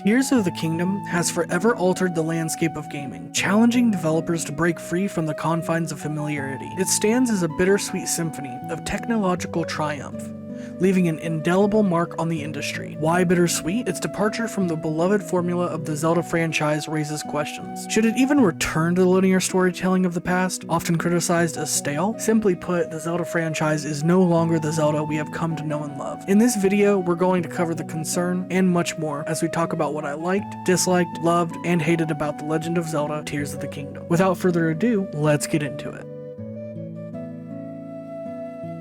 Tears of the Kingdom has forever altered the landscape of gaming, challenging developers to break free from the confines of familiarity. It stands as a bittersweet symphony of technological triumph, leaving an indelible mark on the industry. Why bittersweet? Its departure from the beloved formula of the Zelda franchise raises questions. Should it even return to the linear storytelling of the past, often criticized as stale? Simply put, the Zelda franchise is no longer the Zelda we have come to know and love. In this video, we're going to cover the concern and much more as we talk about what I liked, disliked, loved, and hated about The Legend of Zelda: Tears of the Kingdom. Without further ado, let's get into it.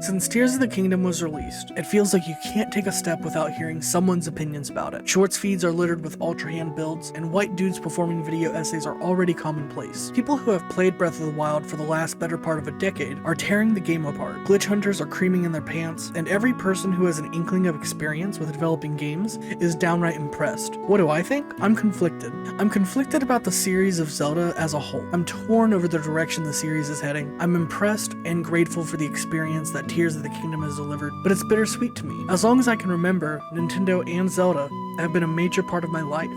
Since Tears of the Kingdom was released, it feels like you can't take a step without hearing someone's opinions about it. Shorts feeds are littered with ultra hand builds, and white dudes performing video essays are already commonplace. People who have played Breath of the Wild for the last better part of a decade are tearing the game apart. Glitch hunters are creaming in their pants, and every person who has an inkling of experience with developing games is downright impressed. What do I think? I'm conflicted. I'm conflicted about the series of Zelda as a whole. I'm torn over the direction the series is heading. I'm impressed and grateful for the experience that Tears of the Kingdom has delivered, but it's bittersweet to me. As long as I can remember, Nintendo and Zelda have been a major part of my life.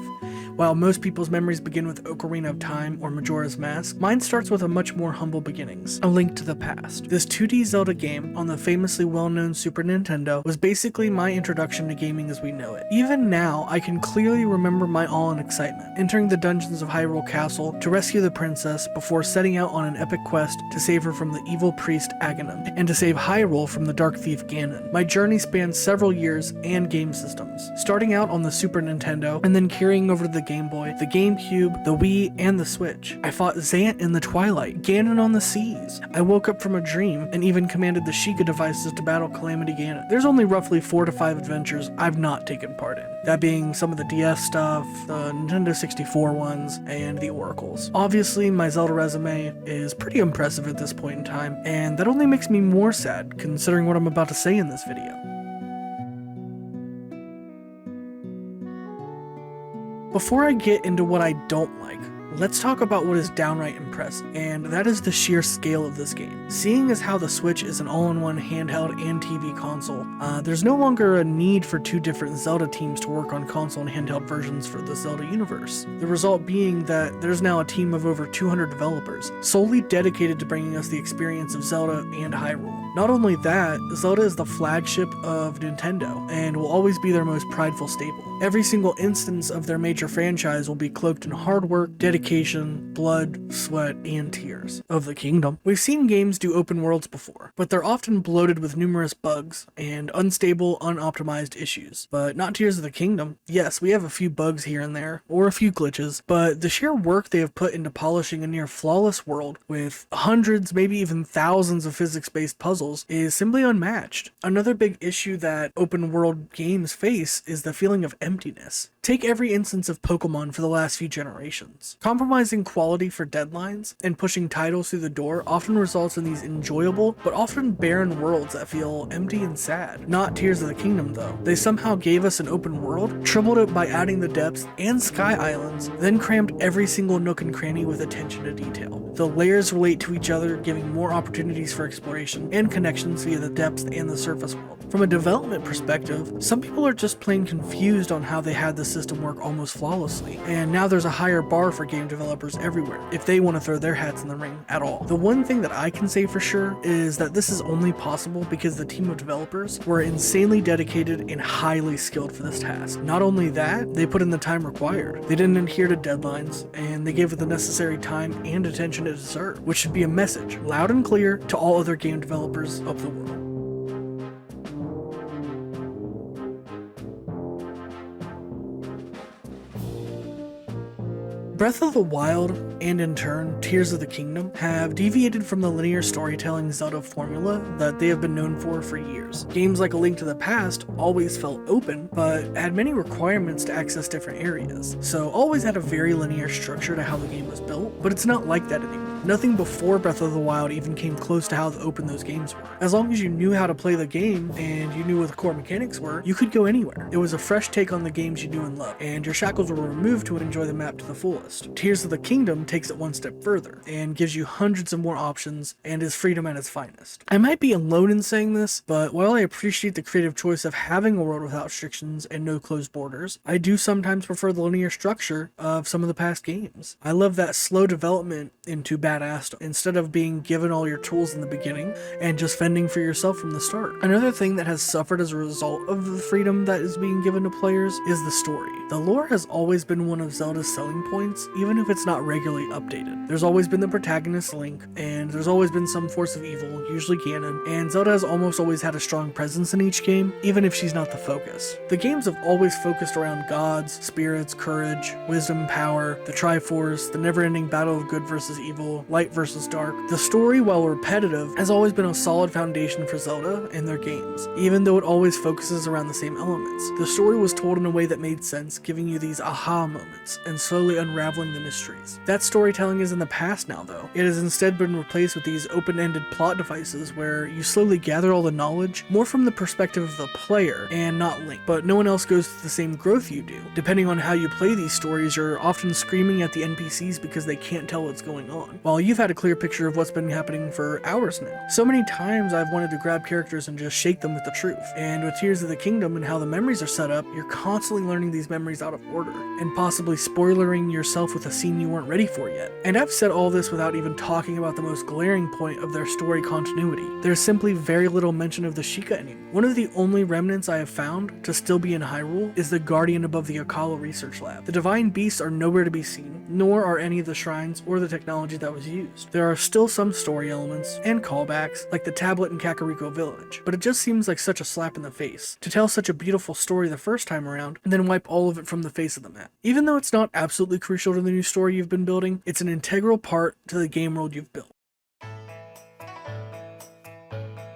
While most people's memories begin with Ocarina of Time or Majora's Mask, mine starts with a much more humble beginnings, A Link to the Past. This 2D Zelda game on the famously well-known Super Nintendo was basically my introduction to gaming as we know it. Even now, I can clearly remember my awe and excitement, entering the dungeons of Hyrule Castle to rescue the princess before setting out on an epic quest to save her from the evil priest Aghanim, and to save Hyrule from the dark thief Ganon. My journey spans several years and game systems, starting out on the Super Nintendo and then carrying over to the Game Boy, the GameCube, the Wii, and the Switch. I fought Zant in the Twilight, Ganon on the Seas. I woke up from a dream and even commanded the Sheikah devices to battle Calamity Ganon. There's only roughly 4 to 5 adventures I've not taken part in. That being some of the DS stuff, the Nintendo 64 ones, and the Oracles. Obviously, my Zelda resume is pretty impressive at this point in time, and that only makes me more sad considering what I'm about to say in this video. Before I get into what I don't like, let's talk about what is downright impressive, and that is the sheer scale of this game. Seeing as how the Switch is an all-in-one handheld and TV console, there's no longer a need for 2 different Zelda teams to work on console and handheld versions for the Zelda universe. The result being that there's now a team of over 200 developers, solely dedicated to bringing us the experience of Zelda and Hyrule. Not only that, Zelda is the flagship of Nintendo, and will always be their most prideful staple. Every single instance of their major franchise will be cloaked in hard work, dedication, blood, sweat, and tears. Of the Kingdom, we've seen games do open worlds before, but they're often bloated with numerous bugs and unstable, unoptimized issues. But not Tears of the Kingdom. Yes, we have a few bugs here and there, or a few glitches, but the sheer work they have put into polishing a near flawless world with hundreds, maybe even thousands of physics-based puzzles is simply unmatched. Another big issue that open world games face is the feeling of emptiness. Take every instance of Pokemon for the last few generations. Compromising quality for deadlines and pushing titles through the door often results in these enjoyable but often barren worlds that feel empty and sad. Not Tears of the Kingdom though. They somehow gave us an open world, tripled it by adding the depths and sky islands, then crammed every single nook and cranny with attention to detail. The layers relate to each other, giving more opportunities for exploration and connections via the depths and the surface world. From a development perspective, some people are just plain confused on how they had the system work almost flawlessly, and now there's a higher bar for game developers everywhere if they want to throw their hats in the ring at all. The one thing that I can say for sure is that this is only possible because the team of developers were insanely dedicated and highly skilled for this task. Not only that, they put in the time required. They didn't adhere to deadlines, and they gave it the necessary time and attention it deserved, which should be a message loud and clear to all other game developers of the world. Breath of the Wild, and in turn, Tears of the Kingdom, have deviated from the linear storytelling Zelda formula that they have been known for years. Games like A Link to the Past always felt open, but had many requirements to access different areas, so always had a very linear structure to how the game was built, but it's not like that anymore. Nothing before Breath of the Wild even came close to how open those games were. As long as you knew how to play the game and you knew what the core mechanics were, you could go anywhere. It was a fresh take on the games you knew and loved, and your shackles were removed to enjoy the map to the fullest. Tears of the Kingdom takes it one step further and gives you hundreds of more options and is freedom at its finest. I might be alone in saying this, but while I appreciate the creative choice of having a world without restrictions and no closed borders, I do sometimes prefer the linear structure of some of the past games. I love that slow development into badass instead of being given all your tools in the beginning and just fending for yourself from the start. Another thing that has suffered as a result of the freedom that is being given to players is the story. The lore has always been one of Zelda's selling points, even if it's not regularly updated. There's always been the protagonist Link, and there's always been some force of evil, usually Ganon, and Zelda has almost always had a strong presence in each game, even if she's not the focus. The games have always focused around gods, spirits, courage, wisdom, power, the Triforce, the never-ending battle of good versus evil, light versus dark. The story, while repetitive, has always been a solid foundation for Zelda and their games, even though it always focuses around the same elements. The story was told in a way that made sense, giving you these aha moments and slowly unraveling the mysteries. That storytelling is in the past now, though. It has instead been replaced with these open-ended plot devices where you slowly gather all the knowledge more from the perspective of the player and not Link, but no one else goes through the same growth you do. Depending on how you play these stories, you're often screaming at the NPCs because they can't tell what's going on, while you've had a clear picture of what's been happening for hours now. So many times I've wanted to grab characters and just shake them with the truth, and with Tears of the Kingdom and how the memories are set up, you're constantly learning these memories out of order, and possibly spoilering yourself with a scene you weren't ready for yet. And I've said all this without even talking about the most glaring point of their story continuity. There's simply very little mention of the Sheikah anymore. One of the only remnants I have found to still be in Hyrule is the Guardian above the Akala Research Lab. The divine beasts are nowhere to be seen, nor are any of the shrines or the technology that was used. There are still some story elements and callbacks, like the tablet in Kakariko Village, but it just seems like such a slap in the face to tell such a beautiful story the first time around and then wipe all of it from the face of the map. Even though it's not absolutely crucial to the new story you've been building, it's an integral part to the game world you've built.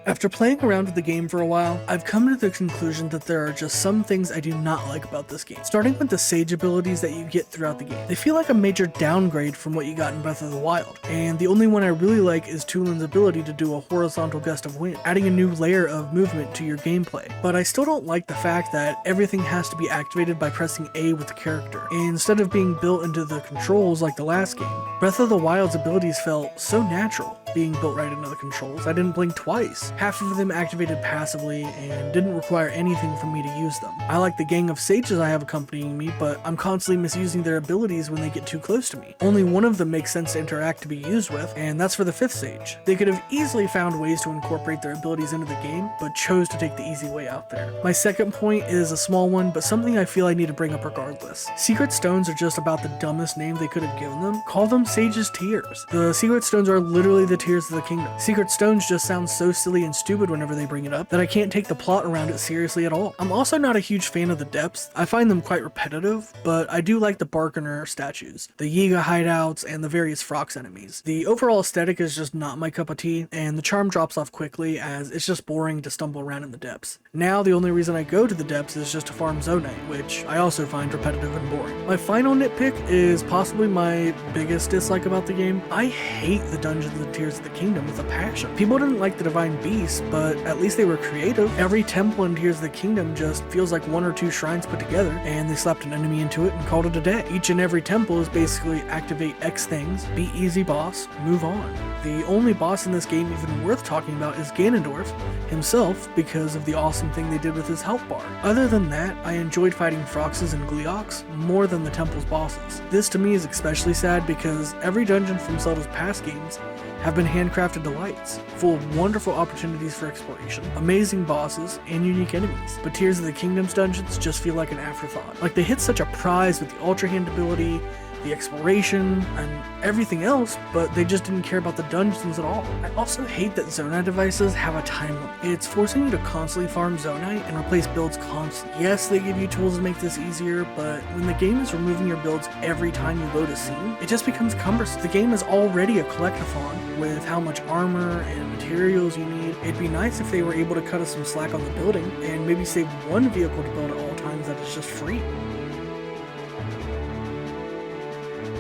After playing around with the game for a while, I've come to the conclusion that there are just some things I do not like about this game. Starting with the sage abilities that you get throughout the game. They feel like a major downgrade from what you got in Breath of the Wild, and the only one I really like is Tulin's ability to do a horizontal gust of wind, adding a new layer of movement to your gameplay. But I still don't like the fact that everything has to be activated by pressing A with the character, instead of being built into the controls like the last game. Breath of the Wild's abilities felt so natural, being built right into the controls. I didn't blink twice. Half of them activated passively and didn't require anything from me to use them. I like the gang of sages I have accompanying me, but I'm constantly misusing their abilities when they get too close to me. Only one of them makes sense to interact to be used with, and that's for the 5th sage. They could have easily found ways to incorporate their abilities into the game, but chose to take the easy way out there. My second point is a small one, but something I feel I need to bring up regardless. Secret stones are just about the dumbest name they could have given them. Call them Sage's Tears. The secret stones are literally the tears of the kingdom. Secret stones just sound so silly and stupid whenever they bring it up that I can't take the plot around it seriously at all. I'm also not a huge fan of the depths. I find them quite repetitive, but I do like the Barkener statues, the Yiga hideouts, and the various Frox enemies. The overall aesthetic is just not my cup of tea, and the charm drops off quickly as it's just boring to stumble around in the depths. Now the only reason I go to the depths is just to farm Zonite, which I also find repetitive and boring. My final nitpick is possibly my biggest dislike about the game. I hate the dungeons and Tears of the Kingdom with a passion. People didn't like the Divine Beast, but at least they were creative. Every temple in Tears of the Kingdom just feels like 1 or 2 shrines put together, and they slapped an enemy into it and called it a day. Each and every temple is basically activate X things, beat easy boss, move on. The only boss in this game even worth talking about is Ganondorf himself because of the awesome thing they did with his health bar. Other than that, I enjoyed fighting Froxes and Gleeoks more than the temple's bosses. This to me is especially sad because every dungeon from Zelda's past games have been handcrafted delights, full of wonderful opportunities for exploration, amazing bosses, and unique enemies. But Tears of the Kingdom's dungeons just feel like an afterthought. Like they hit such a prize with the Ultra Hand ability, the exploration, and everything else, but they just didn't care about the dungeons at all. I also hate that Zonite devices have a time limit. It's forcing you to constantly farm Zonite and replace builds constantly. Yes, they give you tools to make this easier, but when the game is removing your builds every time you load a scene, it just becomes cumbersome. The game is already a collectathon with how much armor and materials you need. It'd be nice if they were able to cut us some slack on the building and maybe save one vehicle to build at all times that is just free.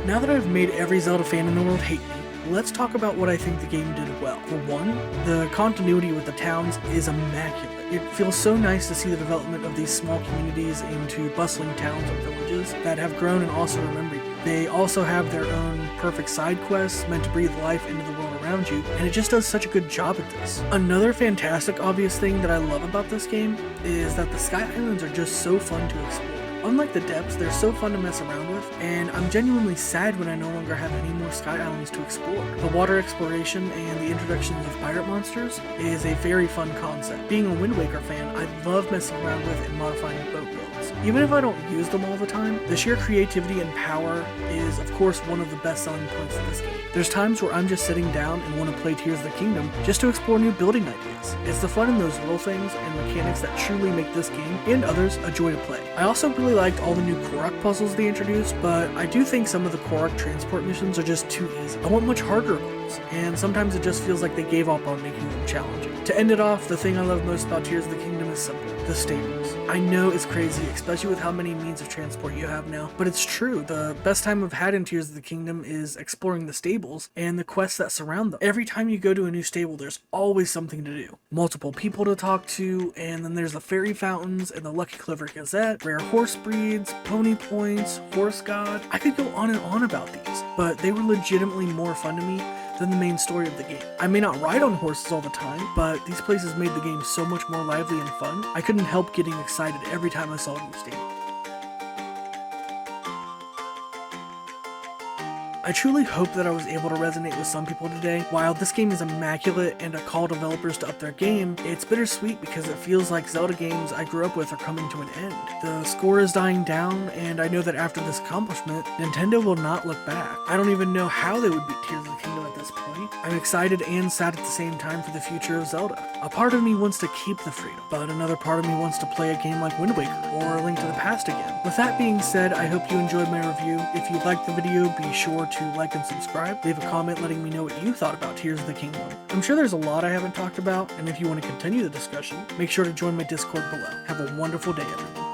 Now that I've made every Zelda fan in the world hate me, let's talk about what I think the game did well. For one, the continuity with the towns is immaculate. It feels so nice to see the development of these small communities into bustling towns and villages that have grown and also remember you. They also have their own perfect side quests meant to breathe life into the world around you, and it just does such a good job at this. Another fantastic obvious thing that I love about this game is that the Sky Islands are just so fun to explore. Unlike the depths, they're so fun to mess around with, and I'm genuinely sad when I no longer have any more Sky Islands to explore. The water exploration and the introductions of pirate monsters is a very fun concept. Being a Wind Waker fan, I love messing around with and modifying boat builds. Even if I don't use them all the time, the sheer creativity and power is of course one of the best selling points of this game. There's times where I'm just sitting down and want to play Tears of the Kingdom just to explore new building ideas. It's the fun in those little things and mechanics that truly make this game, and others, a joy to play. I also really liked all the new Korok puzzles they introduced, but I do think some of the Korok transport missions are just too easy. I want much harder goals, and sometimes it just feels like they gave up on making them challenging. To end it off, the thing I love most about Tears of the Kingdom is simple: the stables. I know it's crazy, especially with how many means of transport you have now, but it's true. The best time I've had in Tears of the Kingdom is exploring the stables and the quests that surround them. Every time you go to a new stable, there's always something to do. Multiple people to talk to, and then there's the fairy fountains and the Lucky Clover Gazette, rare horse breeds, pony points, horse god. I could go on and on about these, but they were legitimately more fun to me than the main story of the game. I may not ride on horses all the time, but these places made the game so much more lively and fun, I couldn't help getting excited every time I saw a new stable. I truly hope that I was able to resonate with some people today. While this game is immaculate and I call developers to up their game, it's bittersweet because it feels like Zelda games I grew up with are coming to an end. The score is dying down, and I know that after this accomplishment, Nintendo will not look back. I don't even know how they would beat Tears of the Kingdom at this point. I'm excited and sad at the same time for the future of Zelda. A part of me wants to keep the freedom, but another part of me wants to play a game like Wind Waker or A Link to the Past again. With that being said, I hope you enjoyed my review. If you liked the video, be sure to like and subscribe. Leave a comment letting me know what you thought about Tears of the Kingdom. I'm sure there's a lot I haven't talked about, and if you want to continue the discussion, make sure to join my Discord below. Have a wonderful day, everyone.